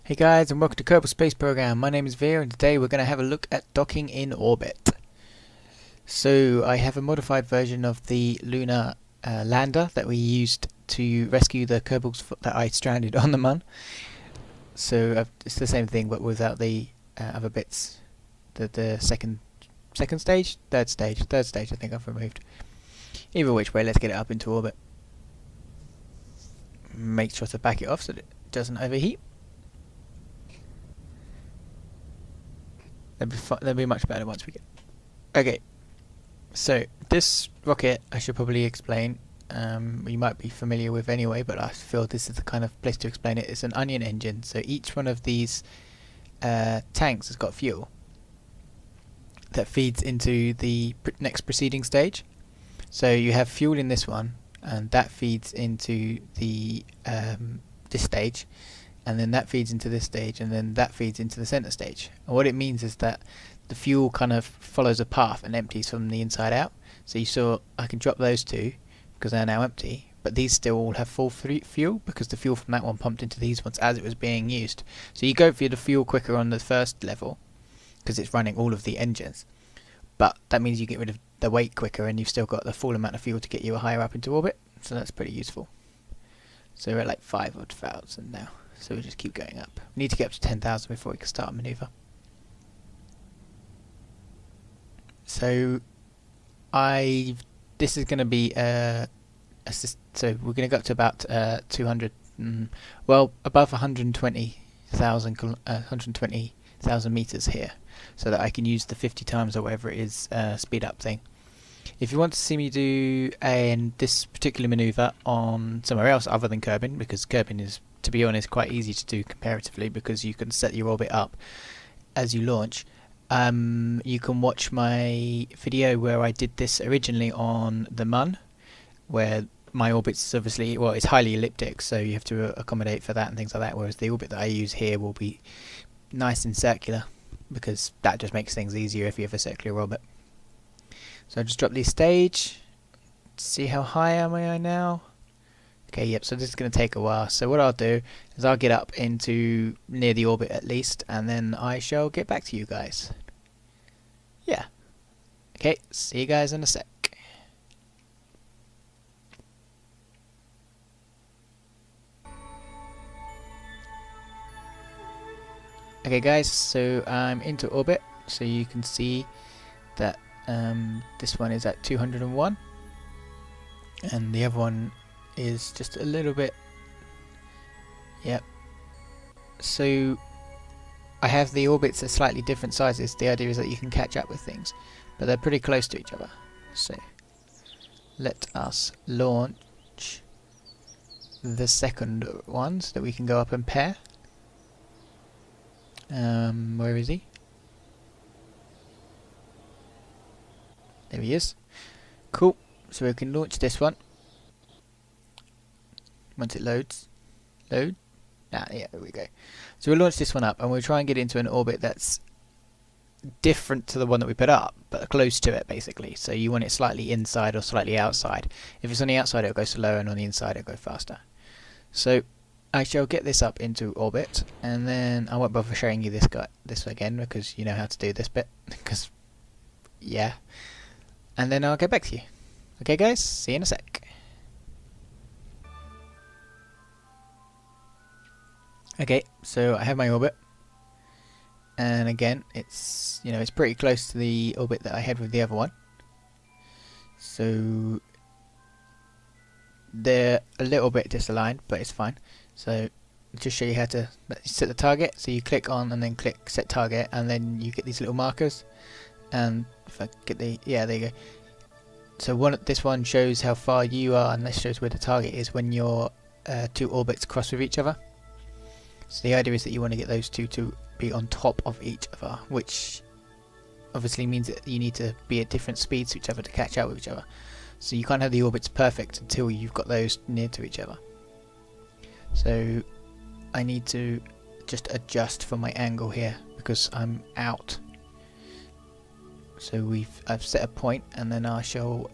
Hey guys, and welcome to Kerbal Space Program. My name is Veio, and today we're going to have a look at docking in orbit. So I have a modified version of the lunar lander that we used to rescue the Kerbals that I stranded on the Mun. So it's the same thing, but without the other bits. The second stage, third stage. I think I've removed. Either which way, let's get it up into orbit. Make sure to back it off so that it doesn't overheat. They'll be much better once we get. Okay, so this rocket I should probably explain. You might be familiar with anyway, but I feel this is the kind of place to explain it. It's an onion engine, so each one of these tanks has got fuel that feeds into the next preceding stage. So you have fuel in this one, and that feeds into the this stage. And then that feeds into this stage, and then that feeds into the center stage. And what it means is that the fuel kind of follows a path and empties from the inside out. So you saw I can drop those two because they're now empty, but these still all have full fuel because the fuel from that one pumped into these ones as it was being used. So you go for the fuel quicker on the first level because it's running all of the engines, but that means you get rid of the weight quicker and you've still got the full amount of fuel to get you higher up into orbit. So that's pretty useful. So we're at like 5,000 now. So we just keep going up. We need to get up to 10,000 before we can start a maneuver. So this is going to be so we're going to go up to about 200, well above 120,000 meters here, so that I can use the 50 times or whatever it is speed up thing. If you want to see me do this particular maneuver on somewhere else other than Kerbin, because Kerbin is, to be honest, quite easy to do comparatively because you can set your orbit up as you launch. You can watch my video where I did this originally on the Mun, where my orbit's obviously, well, it's highly elliptic, so you have to accommodate for that and things like that, whereas the orbit that I use here will be nice and circular because that just makes things easier if you have a circular orbit. So I'll just drop the stage. See how high am I now? Okay, yep, so this is going to take a while. So what I'll do is I'll get up into near the orbit at least, and then I shall get back to you guys. Yeah. Okay, see you guys in a sec. Okay guys, so I'm into orbit, so you can see that this one is at 201, and the other one is just a little bit. Yep. So I have the orbits at slightly different sizes. The idea is that you can catch up with things, but they're pretty close to each other. So let us launch the second one so that we can go up and pair. Where is he? There he is. Cool. So we can launch this one once it loads. Load. Yeah, there we go. So we'll launch this one up and we'll try and get into an orbit that's different to the one that we put up, but close to it basically. So you want it slightly inside or slightly outside. If it's on the outside it'll go slower, and on the inside it'll go faster. So I shall get this up into orbit, and then I won't bother showing you this again because you know how to do this bit. Because yeah. And then I'll get back to you. Okay guys, see you in a sec. Okay, so I have my orbit, and again it's it's pretty close to the orbit that I had with the other one. So they're a little bit disaligned, but it's fine. So just show you how to set the target. So you click on and then click set target, and then you get these little markers. And if I get there you go. So this one shows how far you are, and this shows where the target is when your two orbits cross with each other. So the idea is that you want to get those two to be on top of each other, which obviously means that you need to be at different speeds to each other to catch up with each other. So you can't have the orbits perfect until you've got those near to each other. So I need to just adjust for my angle here because I'm out. So I've set a point, and then I shall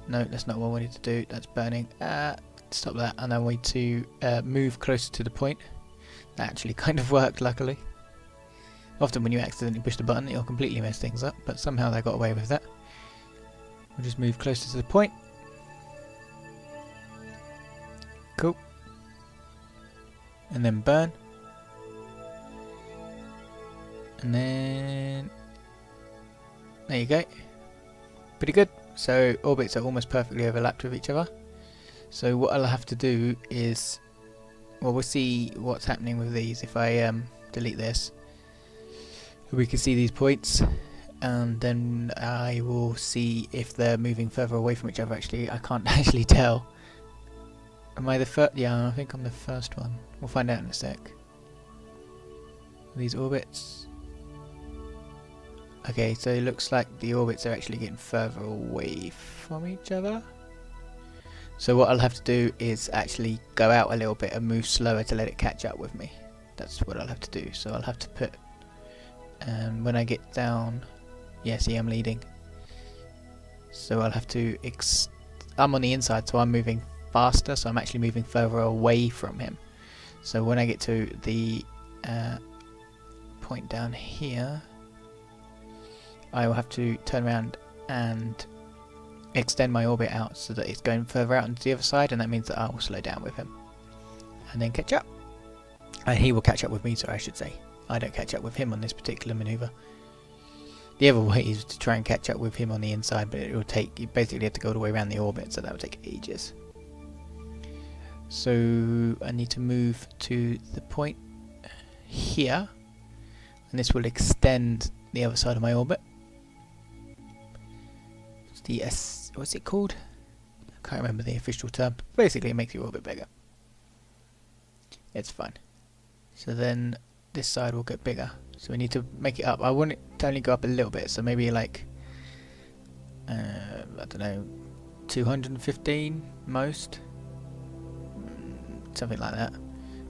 no, that's not what I wanted to do. That's burning. stop that, and then we need to move closer to the point. That actually kind of worked, luckily. Often when you accidentally push the button, it'll completely mess things up, but somehow they got away with that. We'll just move closer to the point. Cool. And then burn. And then there you go. Pretty good. So orbits are almost perfectly overlapped with each other. So what I'll have to do is, well, we'll see what's happening with these if I delete this. We can see these points, and then I will see if they're moving further away from each other. Actually, I can't actually tell. Am I the first? Yeah, I think I'm the first one. We'll find out in a sec. These orbits. Okay, so it looks like the orbits are actually getting further away from each other. So what I'll have to do is actually go out a little bit and move slower to let it catch up with me. That's what I'll have to do. So I'll have to put, when I get down, yeah, see, I'm leading. So I'll have to, I'm on the inside, so I'm moving faster, so I'm actually moving further away from him. So when I get to the point down here, I will have to turn around and extend my orbit out so that it's going further out onto the other side, and that means that I will slow down with him and then catch up. And he will catch up with me, sorry, I should say. I don't catch up with him on this particular maneuver. The other way is to try and catch up with him on the inside, but it will take, you basically have to go all the way around the orbit, so that will take ages. So I need to move to the point here, and this will extend the other side of my orbit. It's the what's it called? I can't remember the official term. Basically, it makes your orbit bigger. It's fine. So then this side will get bigger. So we need to make it up. I want it to only go up a little bit, so maybe like I don't know, 215 most, something like that.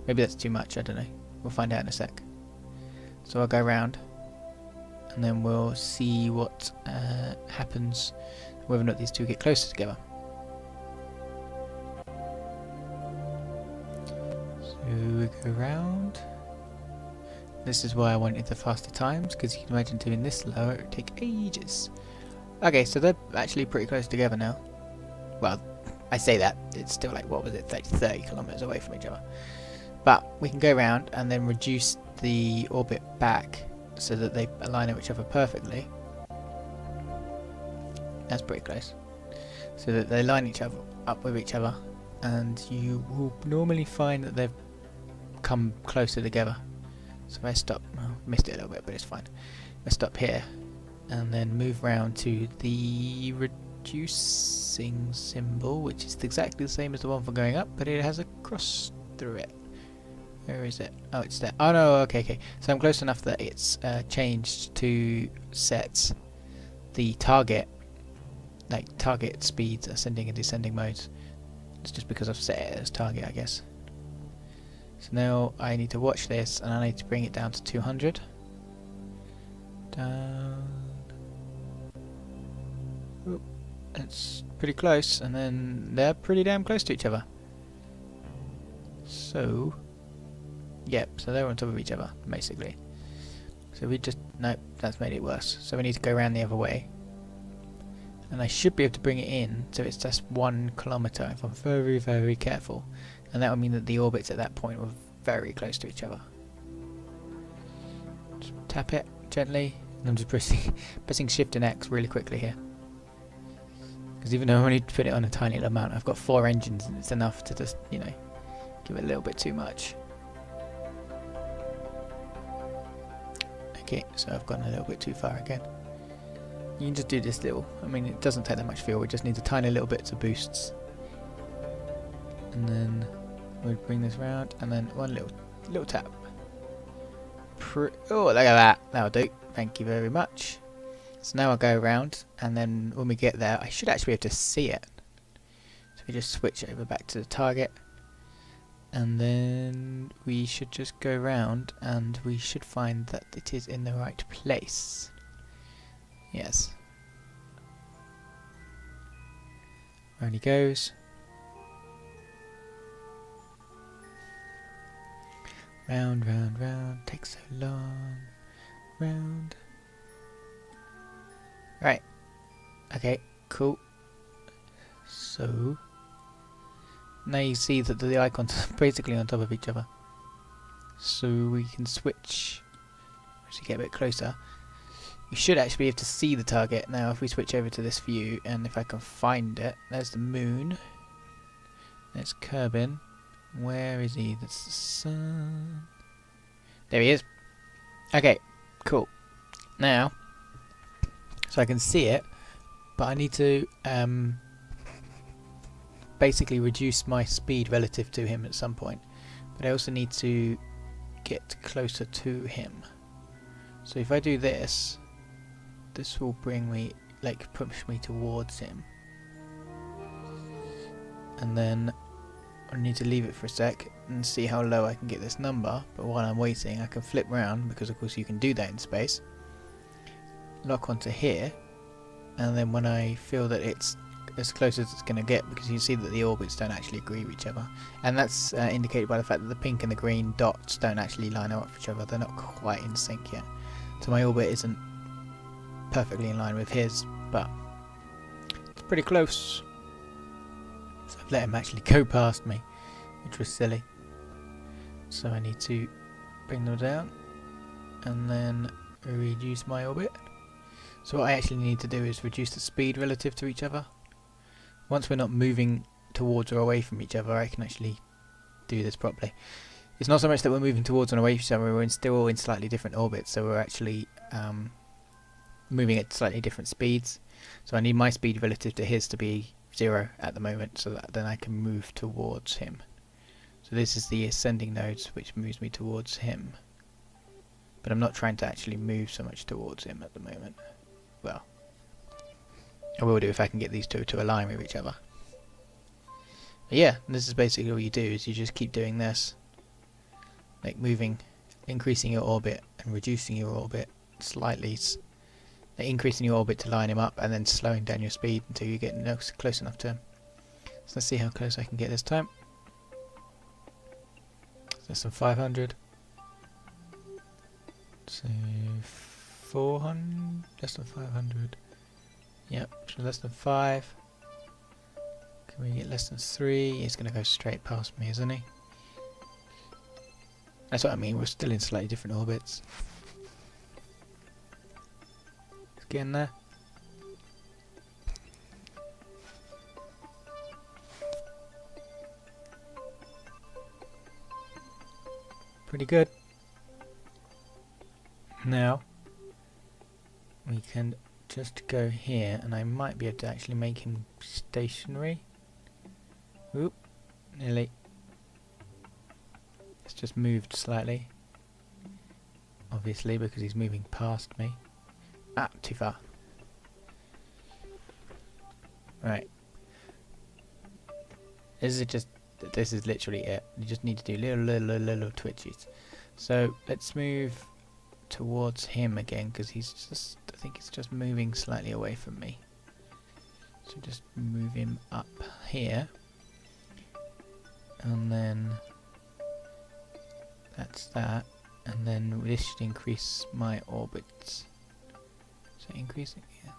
Maybe that's too much. I don't know. We'll find out in a sec. So I'll go around, and then we'll see what happens, whether or not these two get closer together. So we go around. This is why I wanted the faster times, because you can imagine doing this slower, it would take ages. Okay, so they're actually pretty close together now. Well, I say that, it's still like, what was it, 30 kilometers away from each other. But we can go around and then reduce the orbit back so that they align with each other perfectly. That's pretty close. So that they line each other up with each other, and you will normally find that they've come closer together. So if I stop, well, missed it a little bit, but it's fine. If I stop here and then move round to the reducing symbol, which is exactly the same as the one for going up, but it has a cross through it. Where is it? Oh, it's there. Oh no, okay. So I'm close enough that it's changed to set the target, like target speeds, ascending and descending modes. It's just because I've set it as target, I guess. So now I need to watch this, and I need to bring it down to 200. Down. Oh, that's pretty close, and then they're pretty damn close to each other. So, yep, so they're on top of each other, basically. So we just, nope, that's made it worse. So we need to go around the other way. And I should be able to bring it in, so it's just 1 kilometer if I'm very, very careful. And that would mean that the orbits at that point were very close to each other. Just tap it gently, and I'm just pressing Shift and X really quickly here. Because even though I only put it on a tiny little amount, I've got 4 engines, and it's enough to just, you know, give it a little bit too much. Okay, so I've gone a little bit too far again. You can just do this little, I mean, it doesn't take that much fuel, we just need a tiny little bits of boosts. And then we'll bring this round, and then one little tap. Oh, look at that. That'll do. Thank you very much. So now I'll go around, and then when we get there, I should actually be able to see it. So we just switch over back to the target, and then we should just go around, and we should find that it is in the right place. Yes. Round he goes. Round, round, round. Takes so long. Round. Right. Okay, cool. So now you see that the icons are basically on top of each other. So we can switch as you get a bit closer. You should actually be able to see the target now if we switch over to this view, and if I can find it. There's the moon. There's Kerbin. Where is he? That's the sun. There he is. Okay, cool. Now, so I can see it, but I need to basically reduce my speed relative to him at some point. But I also need to get closer to him. So if I do this, this will bring me, like, push me towards him. And then I need to leave it for a sec and see how low I can get this number. But while I'm waiting, I can flip round, because of course you can do that in space. Lock onto here, and then when I feel that it's as close as it's going to get, because you see that the orbits don't actually agree with each other, and that's indicated by the fact that the pink and the green dots don't actually line up with each other. They're not quite in sync yet. So my orbit isn't perfectly in line with his, but it's pretty close. So I've let him actually go past me, which was silly. So I need to bring them down and then reduce my orbit. So what I actually need to do is reduce the speed relative to each other. Once we're not moving towards or away from each other, I can actually do this properly. It's not so much that we're moving towards and away from each other, we're still in slightly different orbits, so we're actually moving at slightly different speeds. So I need my speed relative to his to be 0 at the moment, so that then I can move towards him. So this is the ascending nodes, which moves me towards him. But I'm not trying to actually move so much towards him at the moment. Well, I will do if I can get these two to align with each other. But yeah, this is basically all you do, is you just keep doing this. Like moving, increasing your orbit and reducing your orbit slightly. Like increasing your orbit to line him up, and then slowing down your speed until you get close enough to him. So let's see how close I can get this time. So that's some 500. So 400, less than 500. Yep, so less than 5. Can we get less than 3? He's going to go straight past me, isn't he? That's what I mean, we're still in slightly different orbits. Let's get in there. Pretty good. Now we can just go here, and I might be able to actually make him stationary. Oop, nearly. It's just moved slightly, obviously because he's moving past me. Ah, too far. Right. This is literally it. You just need to do little twitches. So let's move towards him again, because I think he's just moving slightly away from me. So just move him up here, and then that's that, and then this should increase my orbits. So increasing, yeah,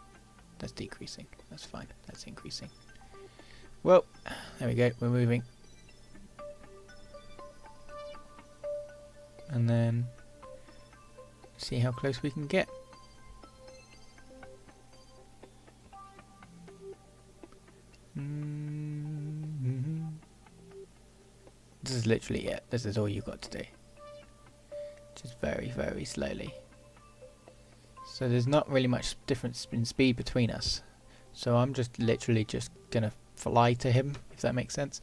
that's decreasing, that's fine, that's increasing. Well, there we go, we're moving. And then see how close we can get. This is literally it. This is all you've got to do. Just very, very slowly. So there's not really much difference in speed between us. So I'm just literally just gonna fly to him, if that makes sense.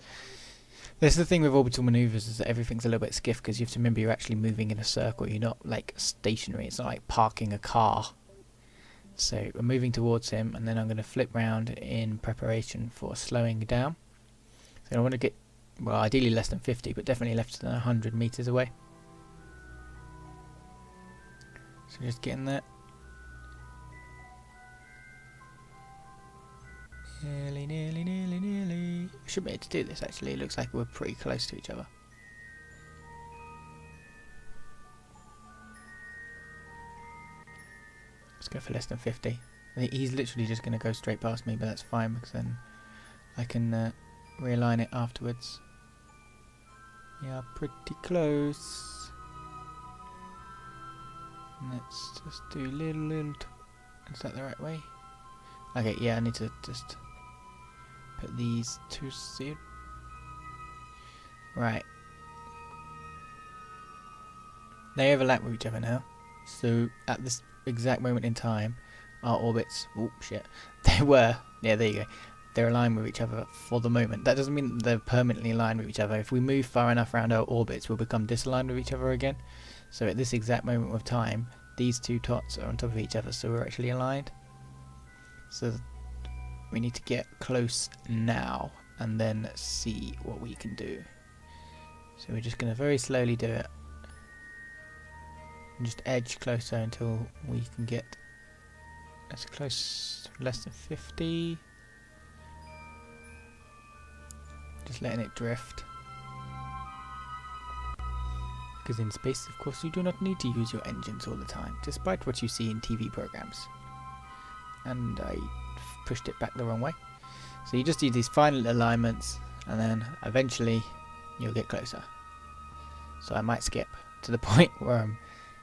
This is the thing with orbital maneuvers, is that everything's a little bit skiff, because you have to remember you're actually moving in a circle. You're not like stationary. It's not like parking a car. So we're moving towards him, and then I'm going to flip round in preparation for slowing down. So I want to get, well, ideally less than 50, but definitely less than 100 meters away. So just get in there. Nearly, nearly, nearly, nearly. I should be able to do this actually. It looks like we're pretty close to each other. go for less than 50. He's literally just going to go straight past me, but that's fine because then I can realign it afterwards. Yeah, pretty close. Let's just do little. Is that the right way? Okay, yeah, I need to just put these two seed. Right. They overlap with each other now. So at this exact moment in time, our orbits, oh shit, they were, yeah, there you go. They're aligned with each other for the moment. That doesn't mean they're permanently aligned with each other. If we move far enough around our orbits, we'll become disaligned with each other again. So at this exact moment of time, these two dots are on top of each other, so we're actually aligned. So we need to get close now and then see what we can do. So we're just going to very slowly do it. And just edge closer until we can get as close, less than 50. Just letting it drift. Because in space, of course, you do not need to use your engines all the time, despite what you see in TV programs. And I pushed it back the wrong way. So you just do these final alignments, and then eventually you'll get closer. So I might skip to the point where I'm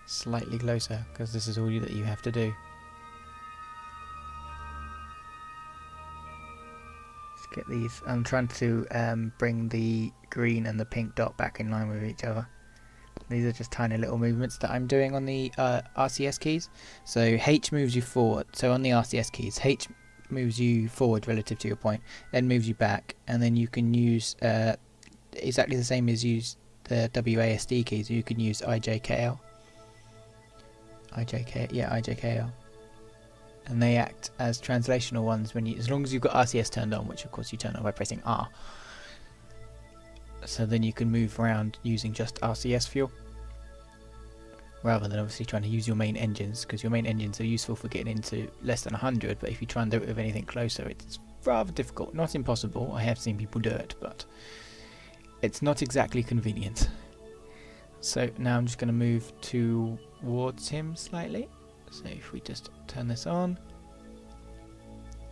slightly closer, because this is all that you have to do. Let's get these. I'm trying to bring the green and the pink dot back in line with each other. These are just tiny little movements that I'm doing on the RCS keys. So H moves you forward. So on the RCS keys, H moves you forward relative to your point, then moves you back, and then you can use exactly the same as use the WASD keys. You can use IJKL. IJKL. And they act as translational ones when you, as long as you've got RCS turned on, which of course you turn on by pressing R. So then you can move around using just RCS fuel, rather than obviously trying to use your main engines, because your main engines are useful for getting into less than 100, but if you try and do it with anything closer, it's rather difficult. Not impossible, I have seen people do it, but it's not exactly convenient. So now I'm just going to move towards him slightly. So if we just turn this on,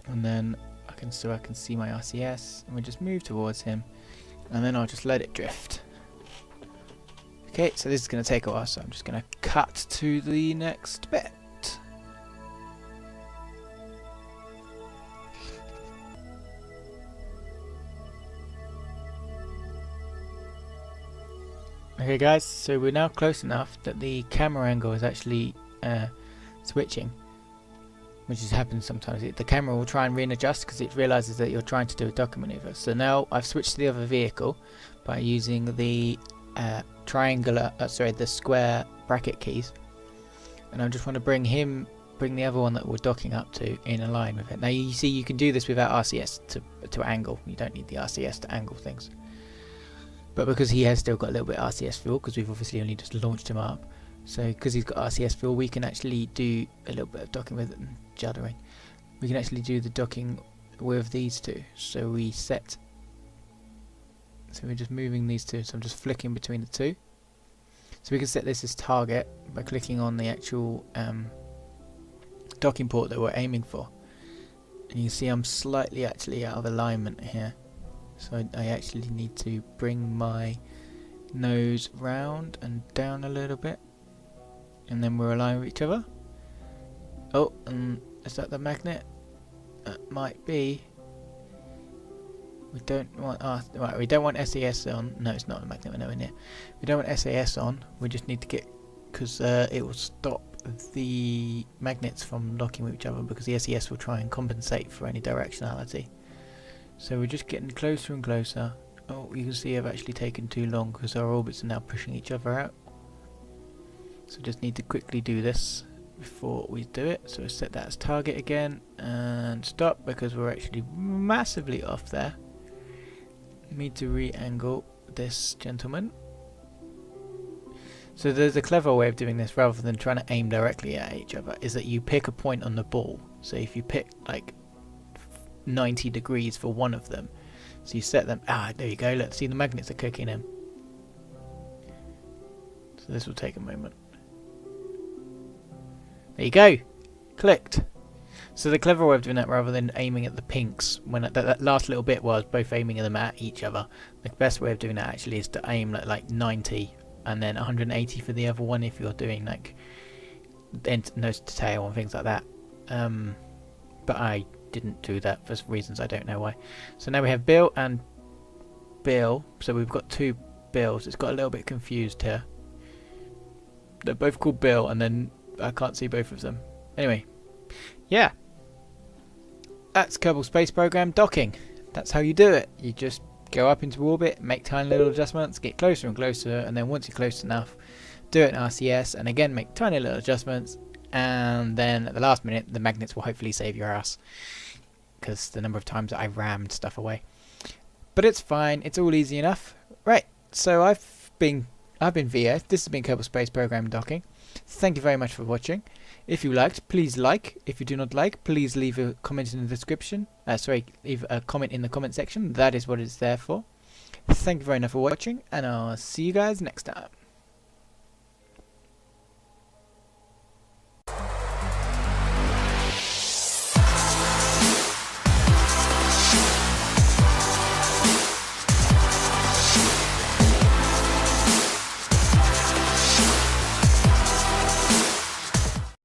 and then I can see my RCS, and we just move towards him, and then I'll just let it drift. Okay, so this is going to take a while, so I'm just going to cut to the next bit. Okay guys, so we're now close enough that the camera angle is actually switching, which has happened sometimes. The camera will try and readjust because it realizes that you're trying to do a docking maneuver. So now I've switched to the other vehicle by using the the square bracket keys, and I just want to bring the other one that we're docking up to in a line with it. Now you see you can do this without RCS to angle. You don't need the RCS to angle things. But because he has still got a little bit of RCS fuel, because we've obviously only just launched him up, so because he's got RCS fuel, we can actually do a little bit of docking with it and juddering. We can actually do the docking with these two. So we're just moving these two, so I'm just flicking between the two. So we can set this as target by clicking on the actual docking port that we're aiming for. And you can see I'm slightly actually out of alignment here. So I actually need to bring my nose round and down a little bit, and then we're aligned with each other. Oh, is that the magnet? That might be. We don't want right. We don't want SAS on. No, it's not a magnet. We're nowhere near. We don't want SAS on. We just need to get, because it will stop the magnets from locking with each other, because the SAS will try and compensate for any directionality. So we're just getting closer and closer. Oh, you can see I've actually taken too long because our orbits are now pushing each other out. So just need to quickly do this before we do it. So we'll set that as target again and stop, because we're actually massively off there. Need to re-angle this gentleman. So there's a clever way of doing this rather than trying to aim directly at each other, is that you pick a point on the ball. So if you pick like 90 degrees for one of them, so you set them, there you go, look, see the magnets are cooking in. So this will take a moment. There you go, clicked. So the clever way of doing that, rather than aiming at the pinks, when that last little bit was both aiming them at each other, the best way of doing that actually is to aim at like 90 and then 180 for the other one if you're doing like nose to tail and things like that. But I didn't do that for reasons I don't know why. So now we have Bill and Bill, so we've got two Bills. It's got a little bit confused here. They're both called Bill and then I can't see both of them. Anyway, yeah. That's Kerbal Space Program docking. That's how you do it. You just go up into orbit, make tiny little adjustments, get closer and closer, and then once you're close enough, do it in RCS, and again make tiny little adjustments, and then at the last minute the magnets will hopefully save your ass, because the number of times that I rammed stuff away. But it's fine, it's all easy enough. Right, so I've been Veio. This has been Kerbal Space Program docking. Thank you very much for watching. If you liked, please like. If you do not like, please leave a comment in the description. Leave a comment in the comment section. That is what it's there for. Thank you very much for watching, and I'll see you guys next time.